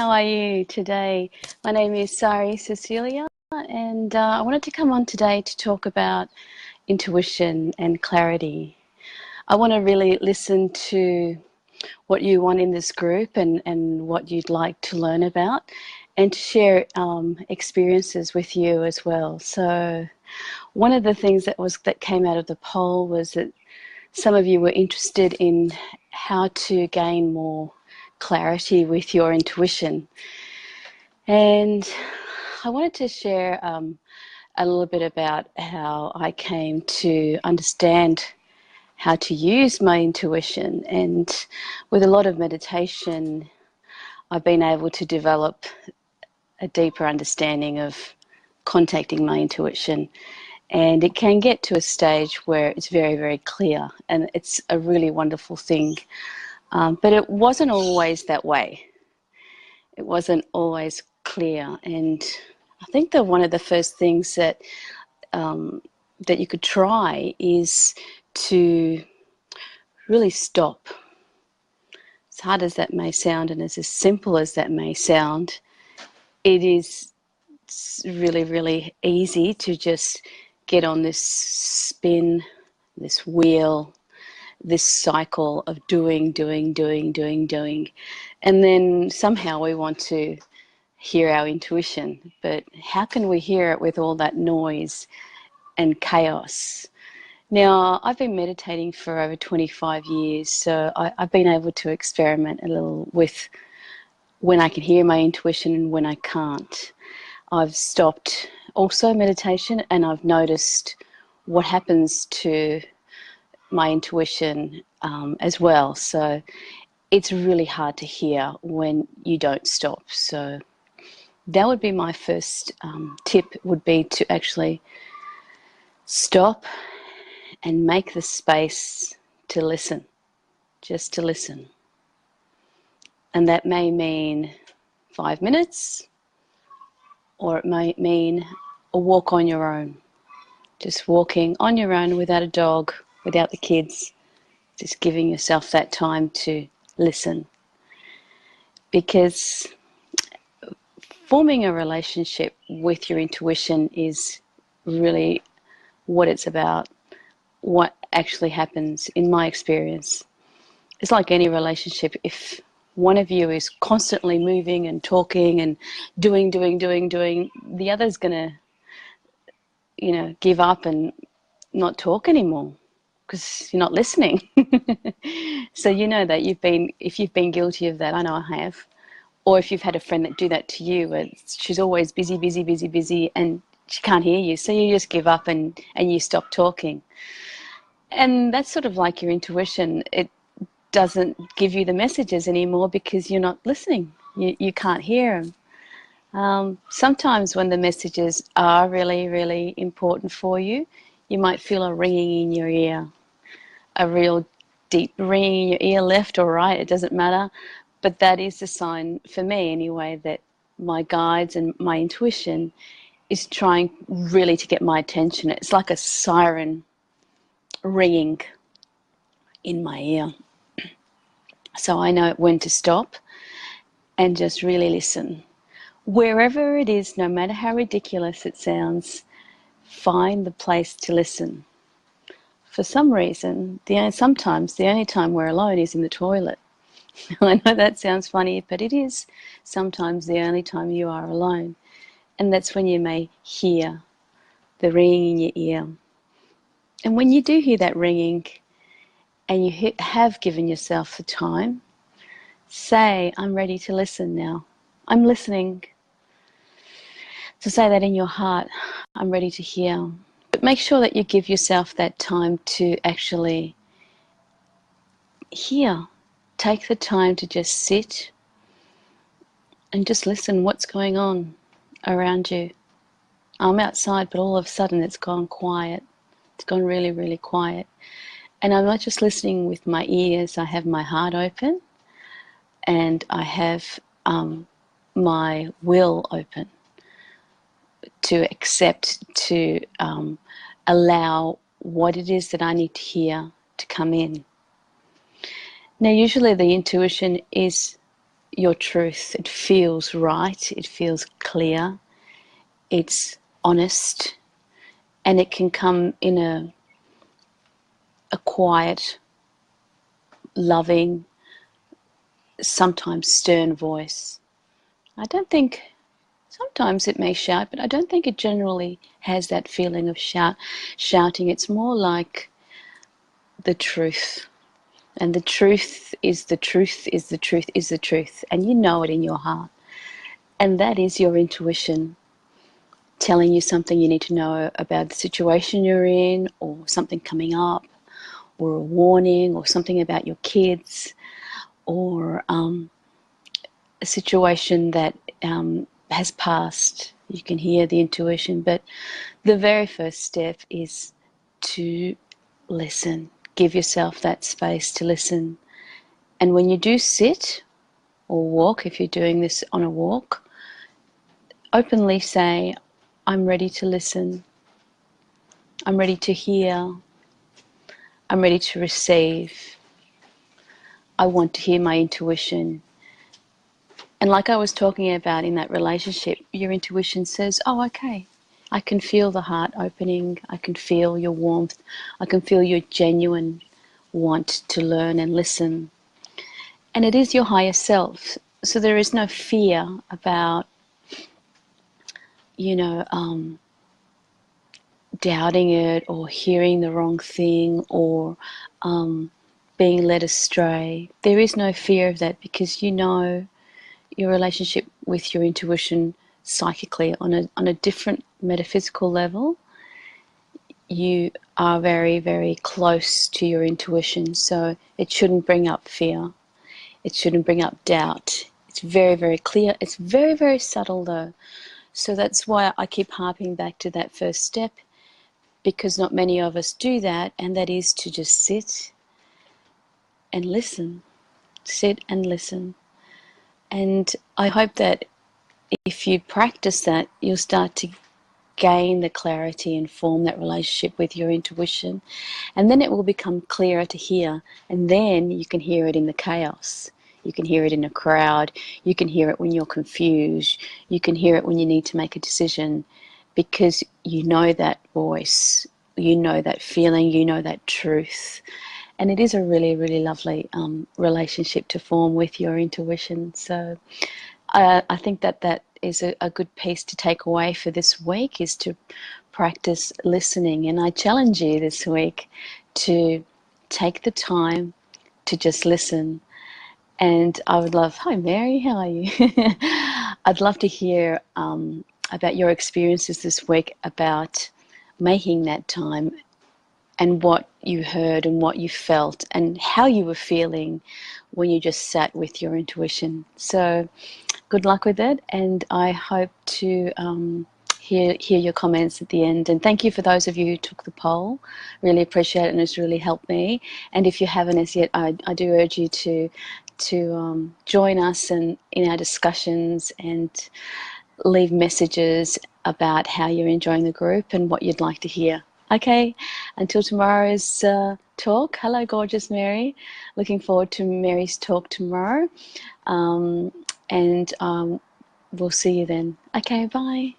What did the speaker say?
how are you today? My name is Sari Cecilia, and I wanted to come on today to talk about intuition and clarity. I want to really listen to what you want in this group and what you'd like to learn about, and to share experiences with you as well. So one of the things that came out of the poll was that some of you were interested in how to gain more clarity with your intuition. And I wanted to share a little bit about how I came to understand how to use my intuition. And with a lot of meditation, I've been able to develop a deeper understanding of contacting my intuition. And it can get to a stage where it's very, very clear, and it's a really wonderful thing. But it wasn't always that way. It wasn't always clear. And I think that one of the first things that that you could try is to really stop. As hard as that may sound, and as simple as that may sound, it is really, really easy to just get on this spin, this wheel, this cycle of doing. And then somehow we want to hear our intuition. But how can we hear it with all that noise and chaos? Now, I've been meditating for over 25 years, so I've been able to experiment a little with when I can hear my intuition and when I can't. I've stopped also meditation, and I've noticed what happens to my intuition as well. So it's really hard to hear when you don't stop. So that would be my first tip, would be to actually stop and make the space to listen, just to listen. And that may mean 5 minutes, or it may mean a walk on your own. Just walking on your own without a dog, without the kids, just giving yourself that time to listen. Because forming a relationship with your intuition is really what it's about, what actually happens in my experience. It's like any relationship. If one of you is constantly moving and talking and doing, the other's going to, give up and not talk anymore because you're not listening. So you know that if you've been guilty of that, I know I have, or if you've had a friend that do that to you, where she's always busy, and she can't hear you, so you just give up and you stop talking. And that's sort of like your intuition. It doesn't give you the messages anymore because you're not listening. You can't hear them. Sometimes when the messages are really, really important for you, you might feel a ringing in your ear, a real deep ringing in your ear, left or right, it doesn't matter. But that is a sign, for me anyway, that my guides and my intuition is trying really to get my attention. It's like a siren ringing in my ear. So I know when to stop and just really listen. Wherever it is, no matter how ridiculous it sounds, find the place to listen. For some reason, sometimes the only time we're alone is in the toilet. I know that sounds funny, but it is sometimes the only time you are alone. And that's when you may hear the ringing in your ear. And when you do hear that ringing and you have given yourself the time, say, I'm ready to listen now. I'm listening. So say that in your heart, I'm ready to hear. But make sure that you give yourself that time to actually hear. Take the time to just sit and just listen what's going on around you. I'm outside, but all of a sudden it's gone quiet. It's gone really, really quiet. And I'm not just listening with my ears. I have my heart open, and I have my will open to accept, to allow what it is that I need to hear to come in. Now, usually the intuition is your truth. It feels right, it feels clear, it's honest, and it can come in a quiet, loving, sometimes stern voice. I don't think, sometimes it may shout, but I don't think it generally has that feeling of shouting. It's more like the truth. And the truth is the truth is the truth is the truth. And you know it in your heart. And that is your intuition telling you something you need to know about the situation you're in, or something coming up, or a warning, or something about your kids, or a situation that has passed. You can hear the intuition, but the very first step is to listen. Give yourself that space to listen. And when you do sit or walk, if you're doing this on a walk, openly say, I'm ready to listen. I'm ready to hear. I'm ready to receive. I want to hear my intuition. And like I was talking about in that relationship, your intuition says, oh, okay, I can feel the heart opening. I can feel your warmth. I can feel your genuine want to learn and listen. And it is your higher self. So there is no fear about, you know, doubting it or hearing the wrong thing or being led astray. There is no fear of that, because you know your relationship with your intuition psychically on a different metaphysical level. You are very, very close to your intuition, so it shouldn't bring up fear. It shouldn't bring up doubt. It's very, very clear. It's very, very subtle though. So that's why I keep harping back to that first step, because not many of us do that, and that is to just sit and listen. Sit and listen. And I hope that if you practice that, you'll start to gain the clarity and form that relationship with your intuition. And then it will become clearer to hear. And then you can hear it in the chaos. You can hear it in a crowd. You can hear it when you're confused. You can hear it when you need to make a decision, because you know that voice, you know that feeling, you know that truth. And it is a really, really lovely relationship to form with your intuition. So I think that that is a good piece to take away for this week, is to practice listening. And I challenge you this week to take the time to just listen. And I would love, hi Mary, how are you? I'd love to hear about your experiences this week, about making that time, and what you heard and what you felt and how you were feeling when you just sat with your intuition. So good luck with it, and I hope to hear your comments at the end. And thank you for those of you who took the poll. Really appreciate it, and it's really helped me. And if you haven't as yet, I do urge you to join us in our discussions and leave messages about how you're enjoying the group and what you'd like to hear. Okay, until tomorrow's talk. Hello, gorgeous Mary. Looking forward to Mary's talk tomorrow. And we'll see you then. Okay, bye.